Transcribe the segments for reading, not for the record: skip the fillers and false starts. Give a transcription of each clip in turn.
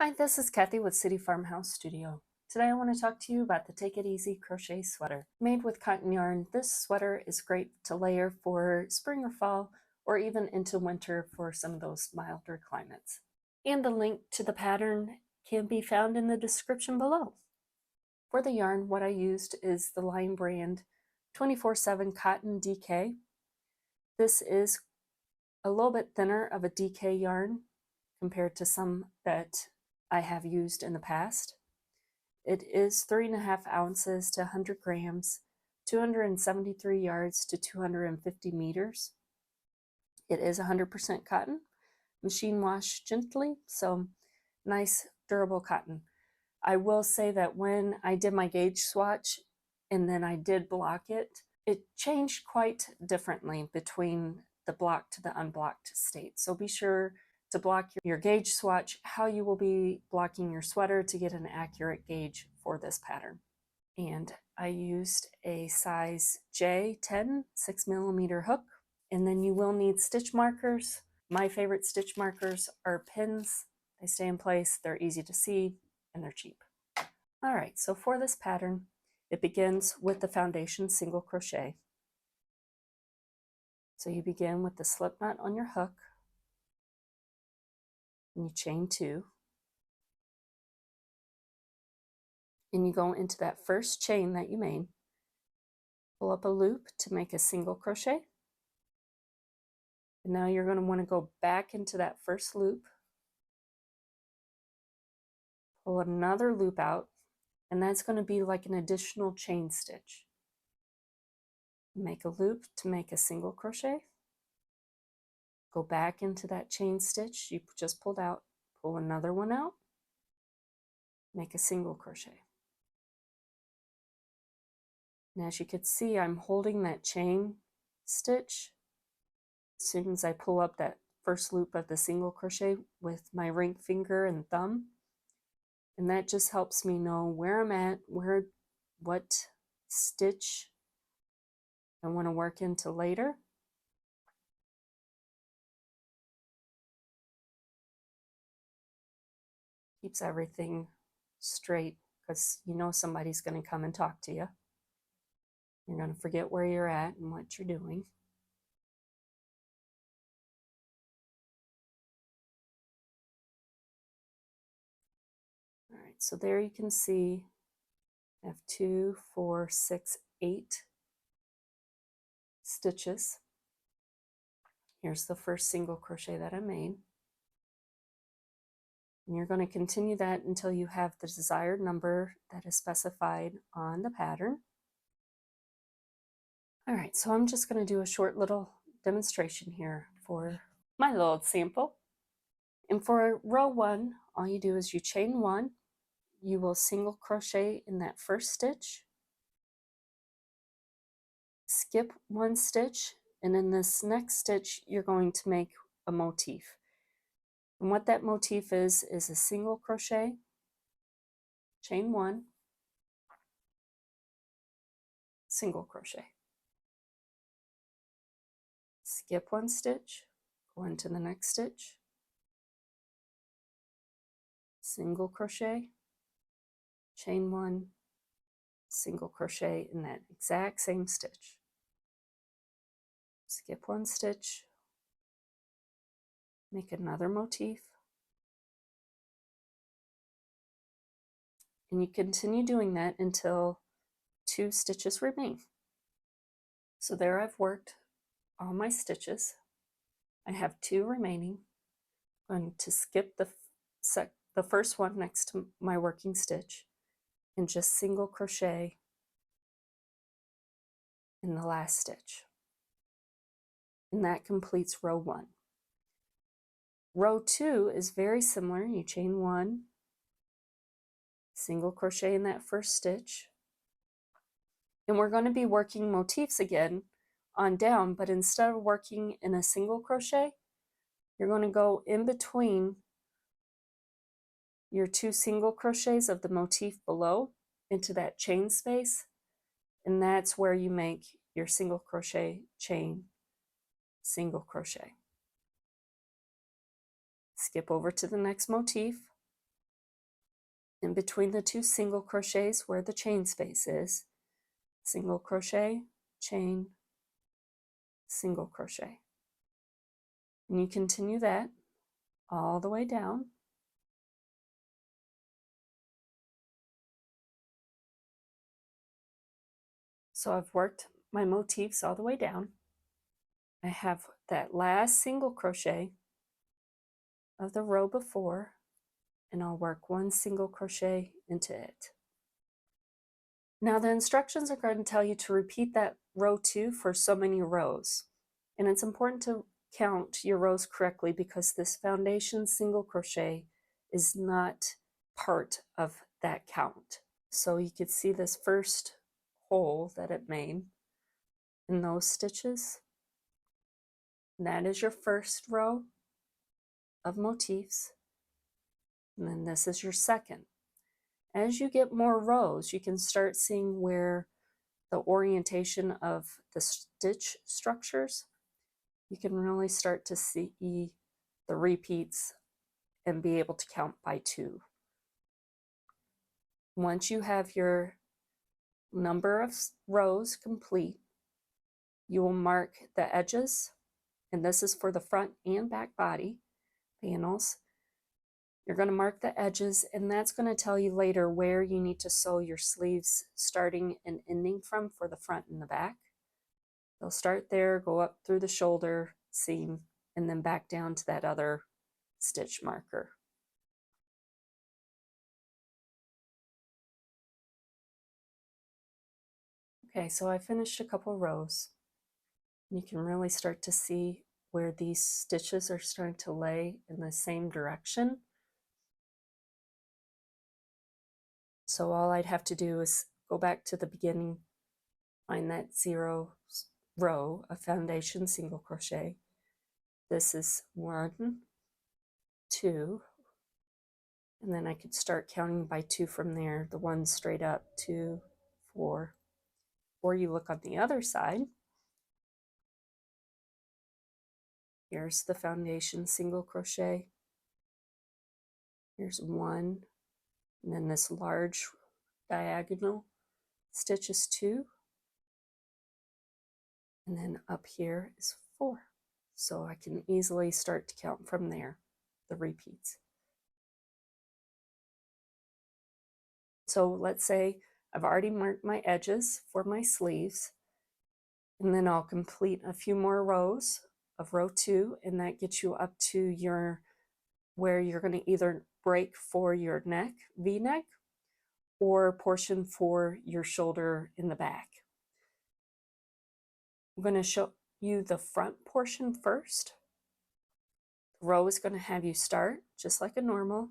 Hi, this is Kathy with City Farmhouse Studio. Today I want to talk to you about the Take It Easy crochet sweater. Made with cotton yarn, this sweater is great to layer for spring or fall, or even into winter for some of those milder climates. And the link to the pattern can be found in the description below. For the yarn, what I used is the Line brand 24/7 Cotton DK. This is a little bit thinner of a DK yarn compared to some that I have used in the past. It is 3.5 ounces to 100 grams, 273 yards to 250 meters. It is 100% cotton, machine washed gently, so nice durable cotton. I will say that when I did my gauge swatch and then I did block it, it changed quite differently between the blocked to the unblocked state. So be sure to block your gauge swatch, how you will be blocking your sweater to get an accurate gauge for this pattern. And I used a size J10 6mm hook, and then you will need stitch markers. My favorite stitch markers are pins. They stay in place, they're easy to see, and they're cheap. All right, so for this pattern, it begins with the foundation single crochet. So you begin with the slip knot on your hook, and you chain 2, and you go into that first chain that you made, pull up a loop to make a single crochet, and now you're going to want to go back into that first loop, pull another loop out, and that's going to be like an additional chain stitch. Make a loop to make a single crochet, go back into that chain stitch you just pulled out, pull another one out, make a single crochet. And as you can see, I'm holding that chain stitch as soon as I pull up that first loop of the single crochet with my ring finger and thumb. And that just helps me know where I'm at, what stitch I want to work into later. Keeps everything straight because you know somebody's going to come and talk to you. You're going to forget where you're at and what you're doing. All right, so there you can see I have 2, 4, 6, 8 stitches. Here's the first single crochet that I made. And you're going to continue that until you have the desired number that is specified on the pattern. All right, so I'm just going to do a short little demonstration here for my little sample. And for row 1, all you do is you chain 1, you will single crochet in that first stitch, skip 1 stitch, and in this next stitch you're going to make a motif. And what that motif is a single crochet, chain 1, single crochet. Skip 1 stitch, go into the next stitch, single crochet, chain 1, single crochet in that exact same stitch. Skip 1 stitch, make another motif, and you continue doing that until 2 stitches remain. So there I've worked all my stitches. I have 2 remaining. I'm going to skip the first one next to my working stitch and just single crochet in the last stitch. And that completes row 1. Row 2 is very similar. You chain 1, single crochet in that first stitch, and we're going to be working motifs again on down, but instead of working in a single crochet, you're going to go in between your 2 single crochets of the motif below into that chain space, and that's where you make your single crochet, chain, single crochet. Skip over to the next motif, In between the two single crochets where the chain space is, single crochet, chain, single crochet. And you continue that all the way down. So I've worked my motifs all the way down. I have that last single crochet of the row before, and I'll work one single crochet into it. Now the instructions are going to tell you to repeat that row 2 for so many rows. And it's important to count your rows correctly because this foundation single crochet is not part of that count. So you could see this first hole that it made in those stitches. And that is your first row of motifs. And then this is your second. As you get more rows, you can start seeing where the orientation of the stitch structures, you can really start to see the repeats and be able to count by 2. Once you have your number of rows complete, you will mark the edges, and this is for the front and back body panels. You're going to mark the edges, and that's going to tell you later where you need to sew your sleeves starting and ending from for the front and the back. They'll start there, go up through the shoulder seam, and then back down to that other stitch marker. Okay, so I finished a couple rows. You can really start to see where these stitches are starting to lay in the same direction. So all I'd have to do is go back to the beginning, find that 0 row of foundation single crochet. This is 1, 2, and then I could start counting by 2 from there, the 1 straight up, 2, 4. Or you look on the other side. Here's the foundation single crochet. Here's 1, and then this large diagonal stitch is 2, and then up here is 4. So I can easily start to count from there, the repeats. So let's say I've already marked my edges for my sleeves, and then I'll complete a few more rows of row 2, and that gets you up to your where you're going to either break for your neck, V-neck, or portion for your shoulder in the back. I'm going to show you the front portion first. The row is going to have you start just like a normal,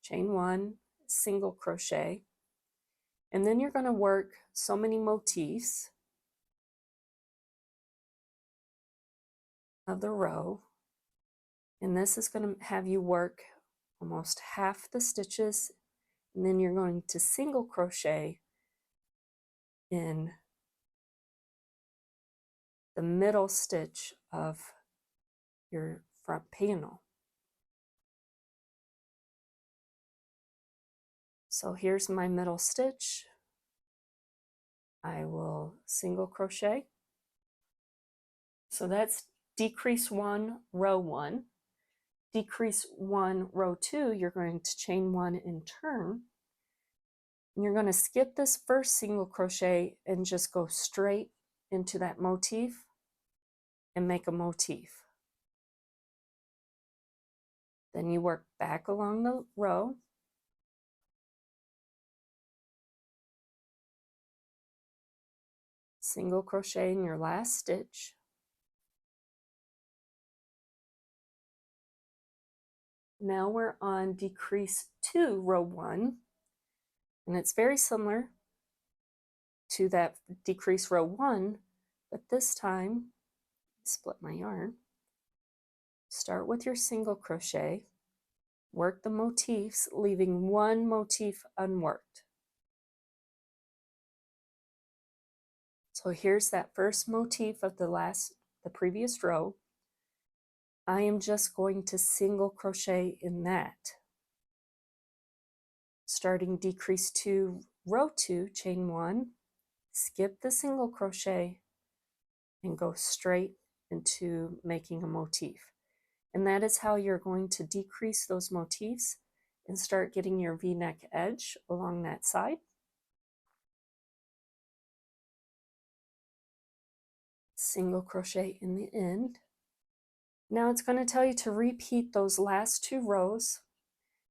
chain 1, single crochet, and then you're going to work so many motifs of the row, and this is going to have you work almost half the stitches, and then you're going to single crochet in the middle stitch of your front panel. So here's my middle stitch. I will single crochet. So that's decrease 1, row 1. Decrease 1, row 2, you're going to chain 1 and turn. And you're going to skip this first single crochet and just go straight into that motif and make a motif. Then you work back along the row. Single crochet in your last stitch. Now we're on decrease 2, row 1, and it's very similar to that decrease row 1, but this time, split my yarn, start with your single crochet, work the motifs, leaving 1 motif unworked. So here's that first motif of the previous row. I am just going to single crochet in that. starting decrease 2, row 2, chain 1, skip the single crochet, and go straight into making a motif. And that is how you're going to decrease those motifs and start getting your V-neck edge along that side. Single crochet in the end. Now it's going to tell you to repeat those last 2 rows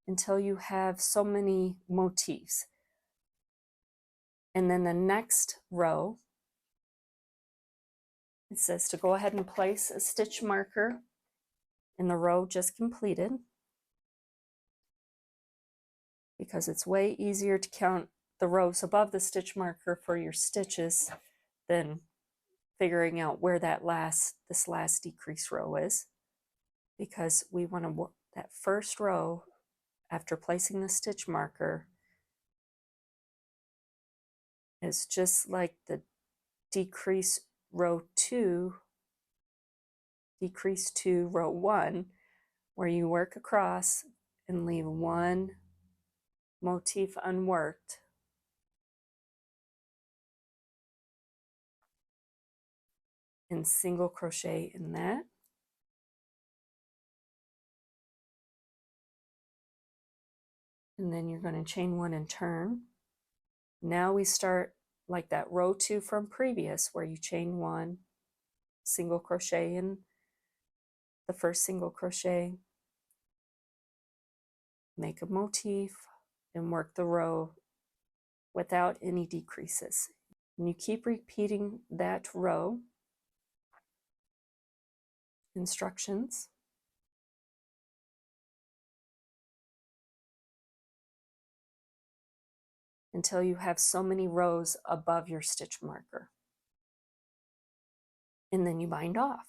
until you have so many motifs. And then the next row, it says to go ahead and place a stitch marker in the row just completed, because it's way easier to count the rows above the stitch marker for your stitches than figuring out where this last decrease row is, because we want to work that first row after placing the stitch marker is just like the decrease row 2, decrease 2, row 1, where you work across and leave 1 motif unworked. And single crochet in that. And then you're going to chain 1 and turn. Now we start like that row 2 from previous, where you chain 1, single crochet in the first single crochet, make a motif, and work the row without any decreases. And you keep repeating that row. Instructions. Until you have so many rows above your stitch marker. And then you bind off.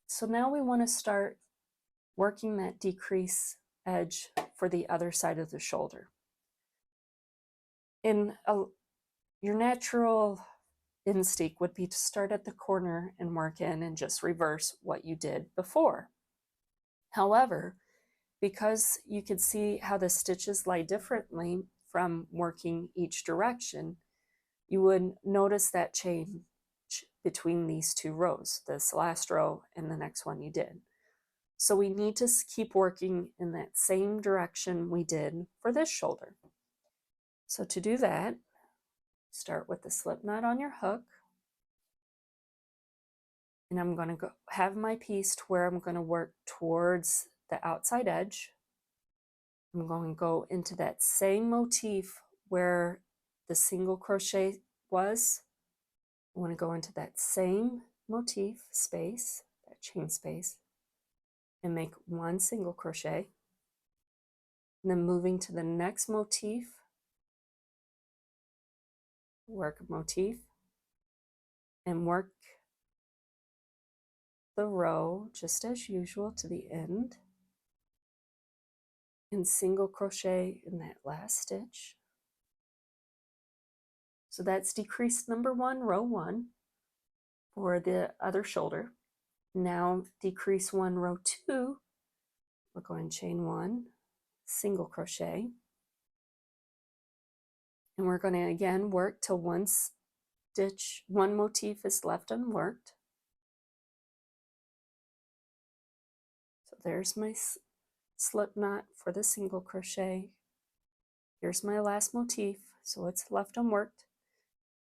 So now we want to start working that decrease edge for the other side of the shoulder. Your natural instinct would be to start at the corner and work in and just reverse what you did before. However, because you can see how the stitches lie differently from working each direction, you would notice that change between these 2 rows, this last row and the next one you did. So we need to keep working in that same direction we did for this shoulder. So to do that, start with the slip knot on your hook, and I'm going to have my piece to where I'm going to work towards the outside edge. I'm going to go into that same motif where the single crochet was. I want to go into that same motif space, that chain space, and make 1 single crochet. And then moving to the next motif, work a motif, and work the row just as usual to the end, and single crochet in that last stitch. So that's decrease number 1, row 1 for the other shoulder. Now decrease 1, row 2, we're going to chain 1, single crochet, and we're going to again work till 1 stitch, 1 motif is left unworked. So there's my slip knot for the single crochet. Here's my last motif, so it's left unworked.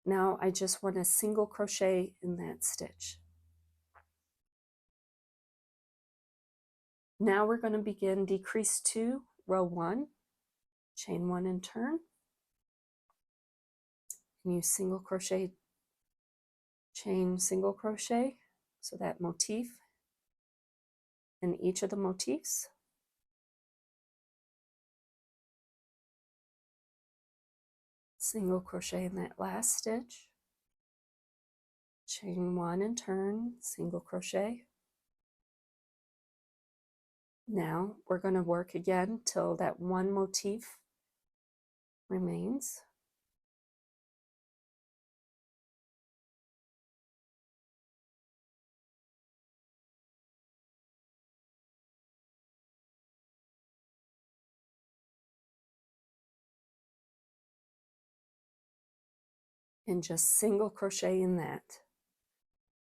Now I just want a single crochet in that stitch. Now we're going to begin decrease 2, row 1, chain 1 and turn, and use single crochet, chain single crochet, so that motif in each of the motifs. Single crochet in that last stitch, chain 1 and turn, single crochet. Now we're going to work again till that 1 motif remains. and just single crochet in that.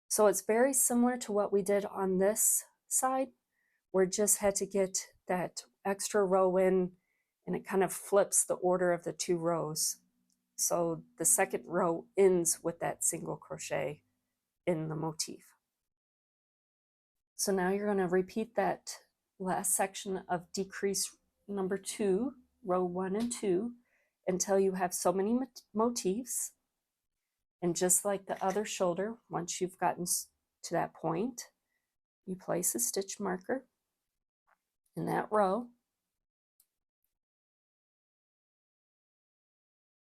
So it's very similar to what we did on this side. We just had to get that extra row in, and it kind of flips the order of the two rows. So the second row ends with that single crochet in the motif. So now you're going to repeat that last section of decrease number 2, row 1 and 2, until you have so many motifs. And just like the other shoulder, once you've gotten to that point, you place a stitch marker in that row.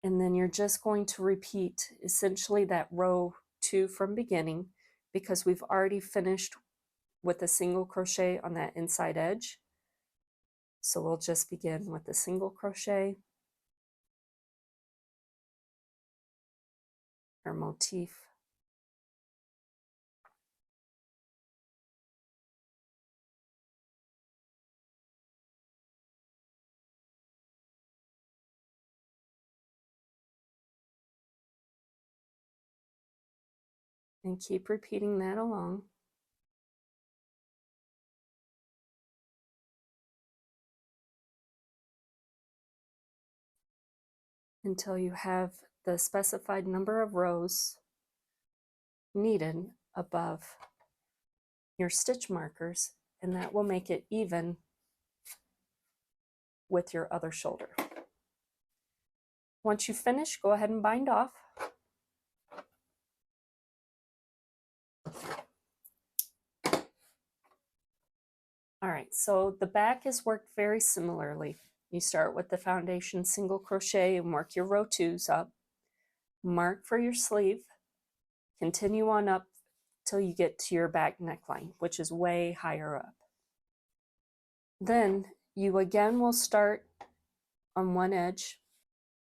And then you're just going to repeat essentially that row 2 from beginning, because we've already finished with a single crochet on that inside edge. So we'll just begin with a single crochet, our motif, and keep repeating that along until you have the specified number of rows needed above your stitch markers, and that will make it even with your other shoulder. Once you finish, go ahead and bind off. All right, so the back is worked very similarly. You start with the foundation single crochet and work your row 2s up. Mark for your sleeve. Continue on up till you get to your back neckline, which is way higher up. Then you again will start on one edge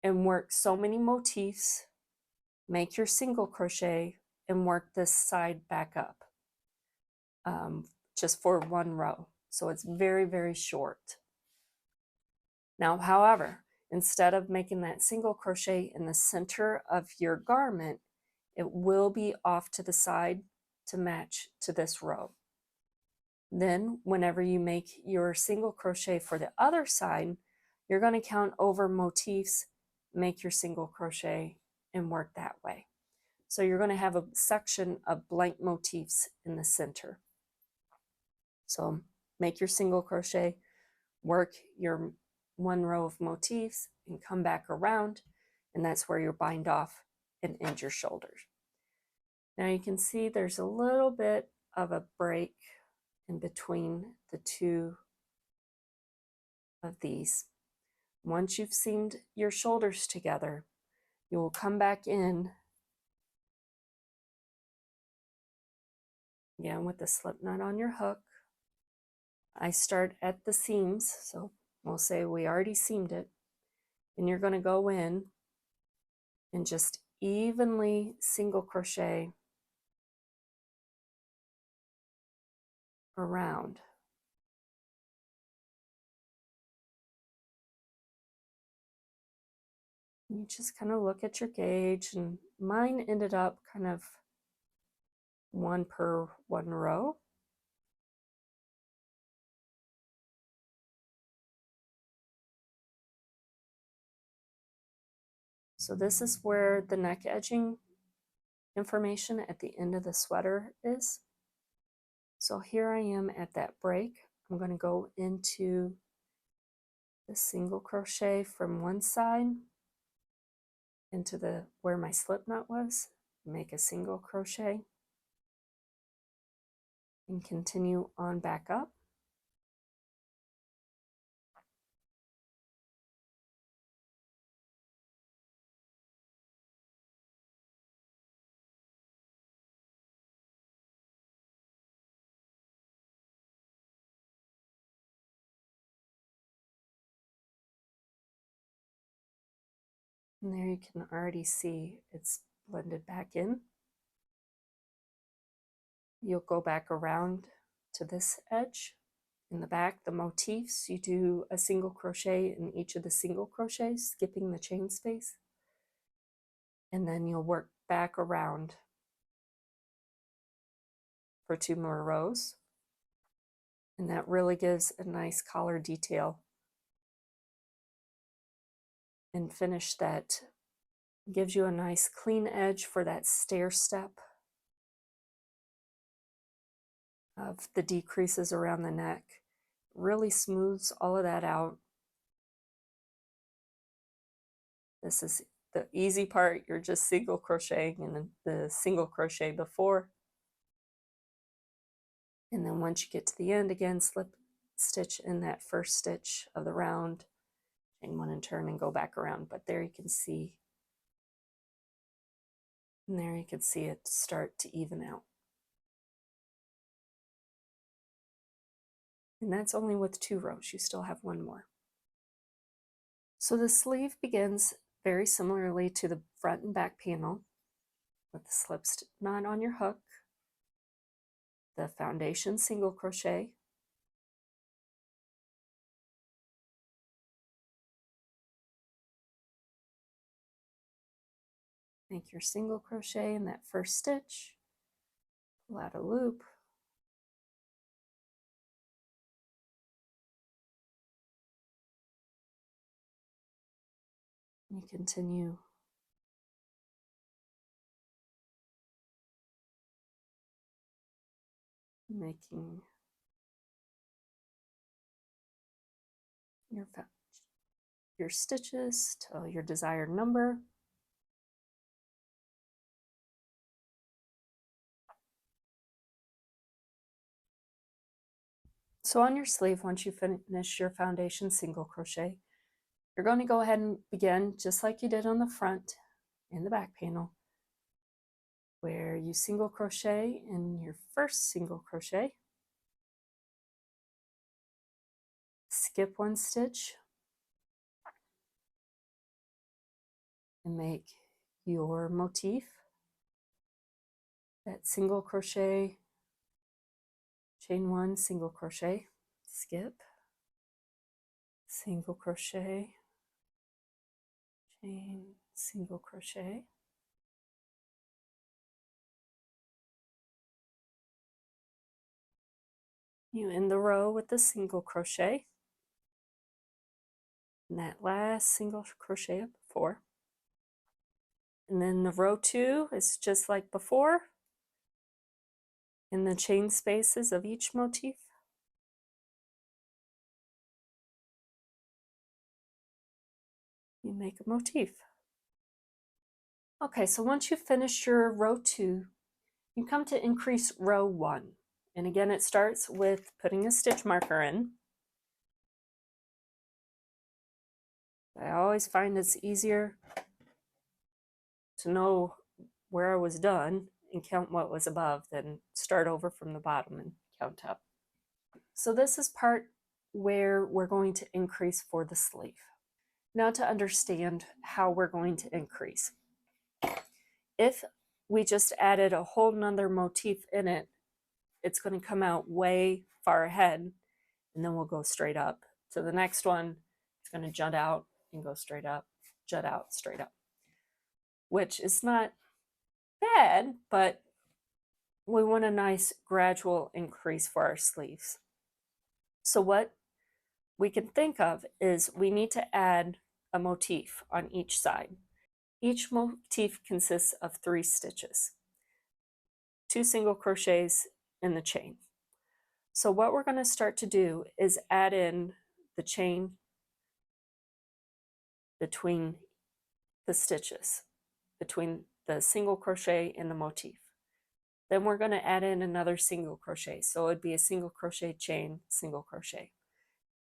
and work so many motifs, make your single crochet, and work this side back up just for one row. So it's very, very short. Now, however, instead of making that single crochet in the center of your garment, it will be off to the side to match to this row. Then whenever you make your single crochet for the other side, you're going to count over motifs, make your single crochet, and work that way. So you're going to have a section of blank motifs in the center. So make your single crochet, work your one row of motifs, and come back around, and that's where you bind off and end your shoulders. Now you can see there's a little bit of a break in between the two of these. Once you've seamed your shoulders together, you will come back in again with the slip knot on your hook. I start at the seams, so we'll say we already seamed it, and you're going to go in and just evenly single crochet around. You just kind of look at your gauge, and mine ended up kind of one per one row. So this is where the neck edging information at the end of the sweater is. So here I am at that break. I'm going to go into the single crochet from one side into the where my slip knot was, make a single crochet, and continue on back up. And there you can already see it's blended back in. You'll go back around to this edge. In the back, the motifs, you do a single crochet in each of the single crochets, skipping the chain space. and then you'll work back around for 2 more rows, and that really gives a nice collar detail. And finish that, gives you a nice clean edge for that stair step of the decreases around the neck. Really smooths all of that out. This is the easy part. You're just single crocheting in the single crochet before. And then once you get to the end, again, slip stitch in that first stitch of the round, chain 1 and turn and go back around. But there you can see, and there you can see it start to even out. And that's only with 2 rows. You still have 1 more. So the sleeve begins very similarly to the front and back panel with the slip knot on your hook, the foundation single crochet, make your single crochet in that first stitch, pull out a loop, you continue making your stitches till your desired number. So on your sleeve, once you finish your foundation single crochet, you're going to go ahead and begin just like you did on the front and the back panel, where you single crochet in your first single crochet, skip 1 stitch, and make your motif, that single crochet, chain 1, single crochet, skip, single crochet, chain, single crochet, you end the row with the single crochet, and that last single crochet up before, and then the row 2 is just like before. In the chain spaces of each motif, you make a motif. Okay, so once you finish your row 2, you come to increase row 1. And again, it starts with putting a stitch marker in. I always find it's easier to know where I was done and count what was above than start over from the bottom and count up. So this is part where we're going to increase for the sleeve. Now to understand how we're going to increase. If we just added a whole nother motif in it, it's going to come out way far ahead, and then we'll go straight up. So the next one, it's going to jut out and go straight up, jut out, straight up, which is not bad, but we want a nice gradual increase for our sleeves. So what we can think of is we need to add a motif on each side. Each motif consists of 3 stitches, 2 single crochets in the chain. So what we're going to start to do is add in the chain between the stitches, between the single crochet and the motif. Then we're going to add in another single crochet. So it would be a single crochet, chain, single crochet.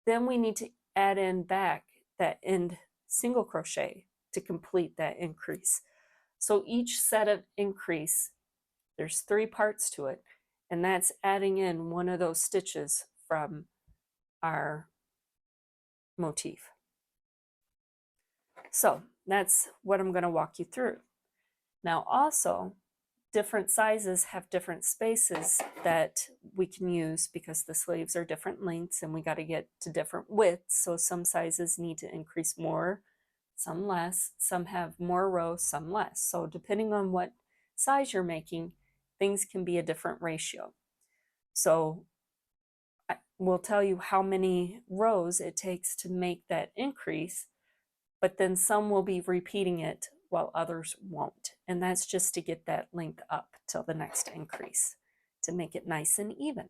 Then we need to add in back that end single crochet to complete that increase. So each set of increase, there's 3 parts to it, and that's adding in one of those stitches from our motif. So that's what I'm going to walk you through. Now also, different sizes have different spaces that we can use because the sleeves are different lengths and we got to get to different widths. So some sizes need to increase more some less, some have more rows, some less. So depending on what size you're making, things can be a different ratio. So we'll tell you how many rows it takes to make that increase, but then some will be repeating it while others won't. And that's just to get that length up till the next increase to make it nice and even.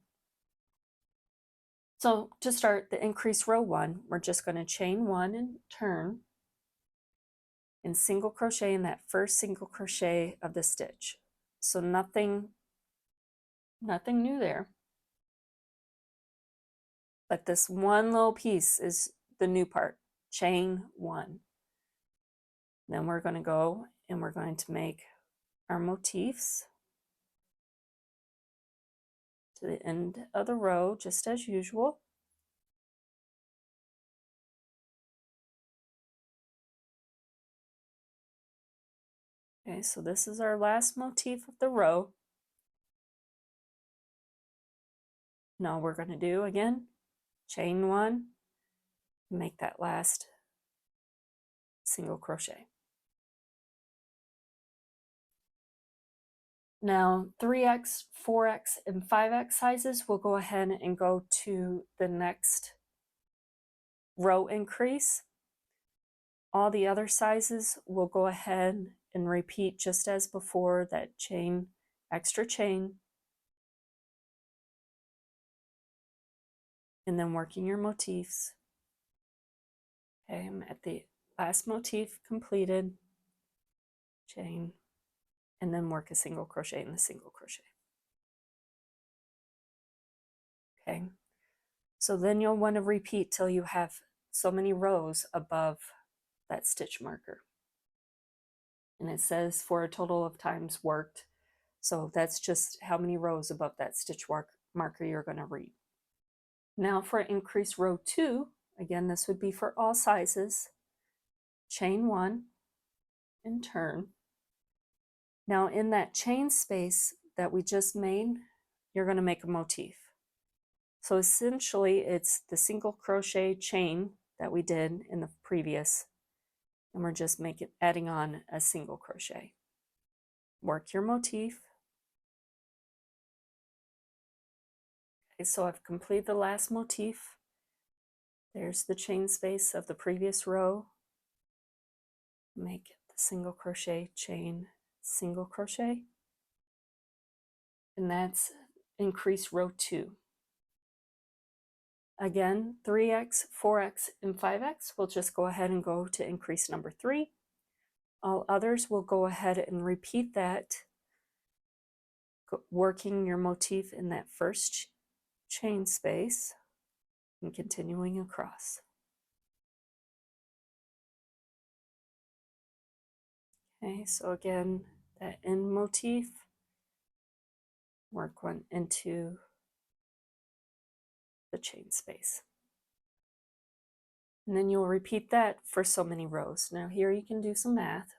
So to start the increase row 1, we're just going to chain 1 and turn and single crochet in that first single crochet of the stitch. So nothing new there. But this one little piece is the new part. Chain 1. Then we're going to go and we're going to make our motifs to the end of the row, just as usual. Okay, so this is our last motif of the row. Now we're going to do again, chain 1, make that last single crochet. Now 3x, 4x, and 5x sizes, we'll go ahead and go to the next row increase. All the other sizes will go ahead and repeat just as before, that chain, extra chain, and then working your motifs. Okay, I'm at the last motif completed, chain, and then work a single crochet in the single crochet. Okay, so then you'll want to repeat till you have so many rows above that stitch marker. And it says for a total of times worked. So that's just how many rows above that stitch marker you're going to read. Now for increase row 2, again, this would be for all sizes. Chain 1 and turn. Now in that chain space that we just made, you're going to make a motif. So essentially it's the single crochet chain that we did in the previous, and we're just adding on a single crochet. Work your motif. Okay, so I've completed the last motif. There's the chain space of the previous row. Make the single crochet, chain, single crochet, and that's increase row 2. Again, 3x, 4x, and 5x, we'll just go ahead and go to increase number 3. All others will go ahead and repeat that, working your motif in that first chain space and continuing across. Okay, so again, that end motif, work one into the chain space. And then you'll repeat that for so many rows. Now here you can do some math.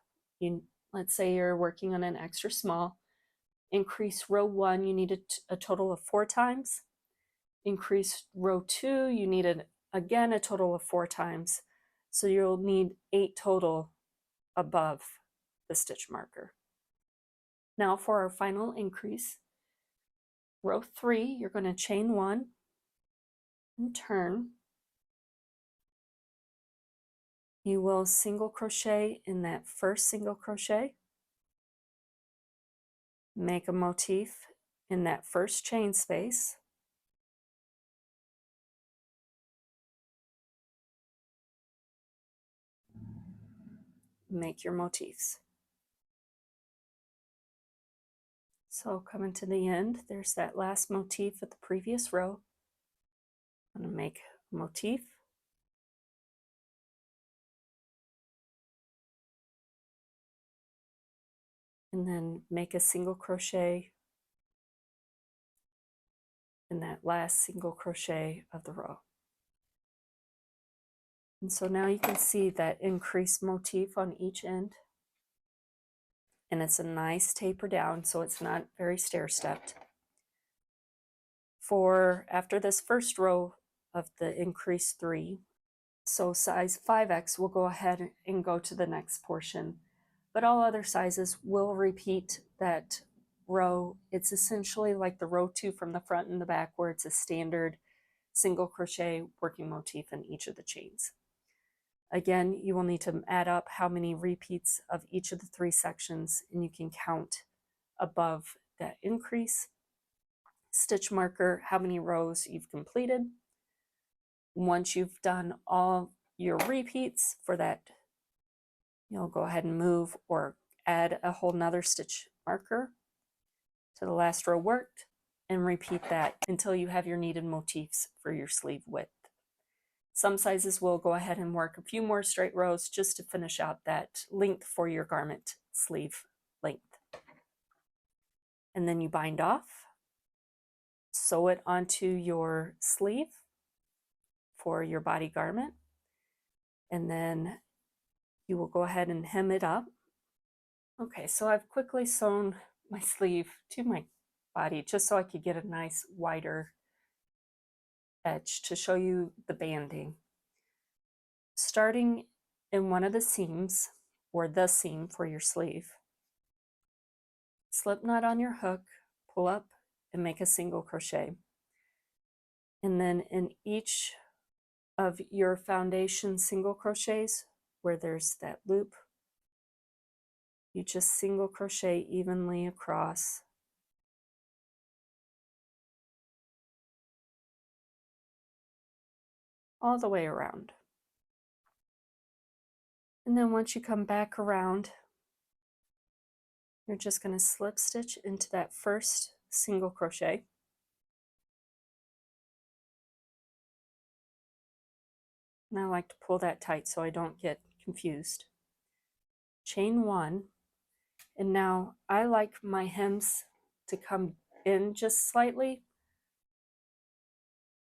Let's say you're working on an extra small. Increase row 1, you needed a total of 4 times. Increase row 2, you needed again a total of 4 times. So you'll need 8 total above the stitch marker. Now for our final increase, row 3, you're going to chain 1 and turn. You will single crochet in that first single crochet, make a motif in that first chain space, make your motifs. So coming to the end, there's that last motif of the previous row. I'm going to make a motif, and then make a single crochet in that last single crochet of the row. And so now you can see that increased motif on each end, and it's a nice taper down, so it's not very stair-stepped. For after this first row of the increase 3, So size 5X will go ahead and go to the next portion, but all other sizes will repeat that row. It's essentially like the row 2 from the front and the back, where it's a standard single crochet working motif in each of the chains. Again, you will need to add up how many repeats of each of the 3 sections, and you can count above that increase. Stitch marker, how many rows you've completed. Once you've done all your repeats for that, you'll go ahead and move or add a whole nother stitch marker to the last row worked, and repeat that until you have your needed motifs for your sleeve width. Some sizes will go ahead and work a few more straight rows just to finish out that length for your garment sleeve length. And then you bind off, sew it onto your sleeve for your body garment, and then you will go ahead and hem it up. Okay, so I've quickly sewn my sleeve to my body just so I could get a nice wider edge to show you the banding. Starting in one of the seams, or the seam for your sleeve, slip knot on your hook, pull up, and make a single crochet. And then in each of your foundation single crochets, where there's that loop, you just single crochet evenly across. All the way around. And then once you come back around, you're just going to slip stitch into that first single crochet. And I like to pull that tight so I don't get confused. Chain 1, and now I like my hems to come in just slightly,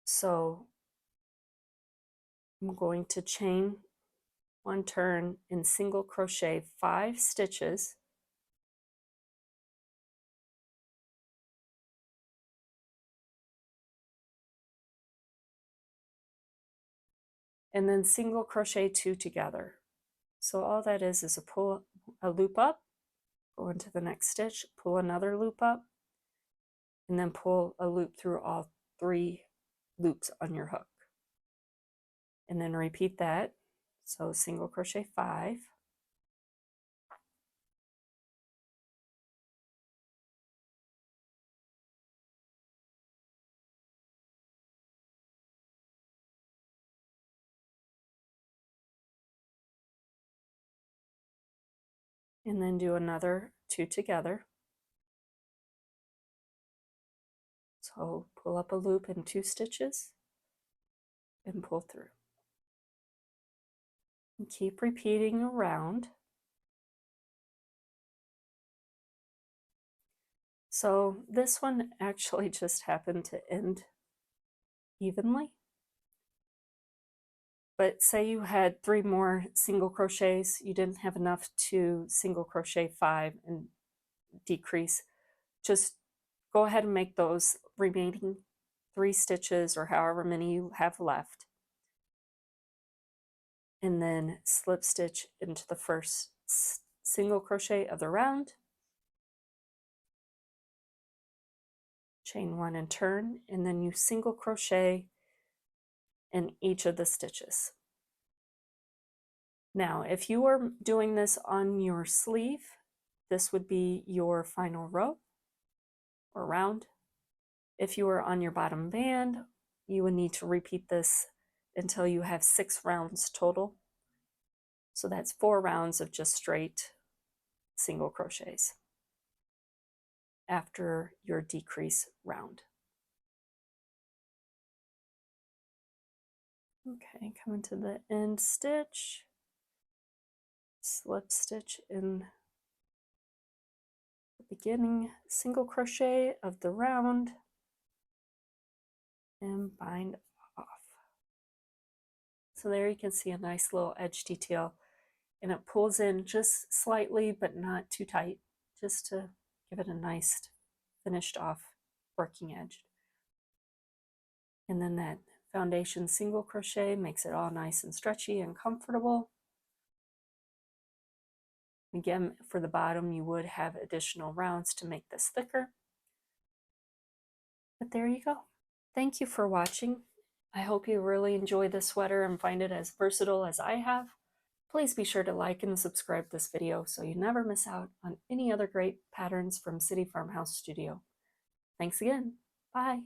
so I'm going to chain 1 turn and single crochet 5 stitches, and then single crochet 2 together. So all that is a loop up, go into the next stitch, pull another loop up, and then pull a loop through all 3 loops on your hook. And then repeat that. So single crochet 5, and then do another 2 together. So pull up a loop in 2 stitches and pull through. And keep repeating around. So this one actually just happened to end evenly. But say you had 3 more single crochets, you didn't have enough to single crochet 5 and decrease, just go ahead and make those remaining 3 stitches or however many you have left, and then slip stitch into the first single crochet of the round, chain 1 and turn, and then you single crochet in each of the stitches. Now, if you are doing this on your sleeve, this would be your final row or round. If you are on your bottom band, you would need to repeat this until you have 6 rounds total. So that's 4 rounds of just straight single crochets after your decrease round. Okay, coming to the end stitch, slip stitch in the beginning single crochet of the round, and bind off. So there you can see a nice little edge detail, and it pulls in just slightly but not too tight, just to give it a nice finished off working edge. And then that foundation single crochet makes it all nice and stretchy and comfortable. Again, for the bottom, you would have additional rounds to make this thicker. But there you go. Thank you for watching. I hope you really enjoy this sweater and find it as versatile as I have. Please be sure to like and subscribe this video so you never miss out on any other great patterns from City Farmhouse Studio. Thanks again. Bye.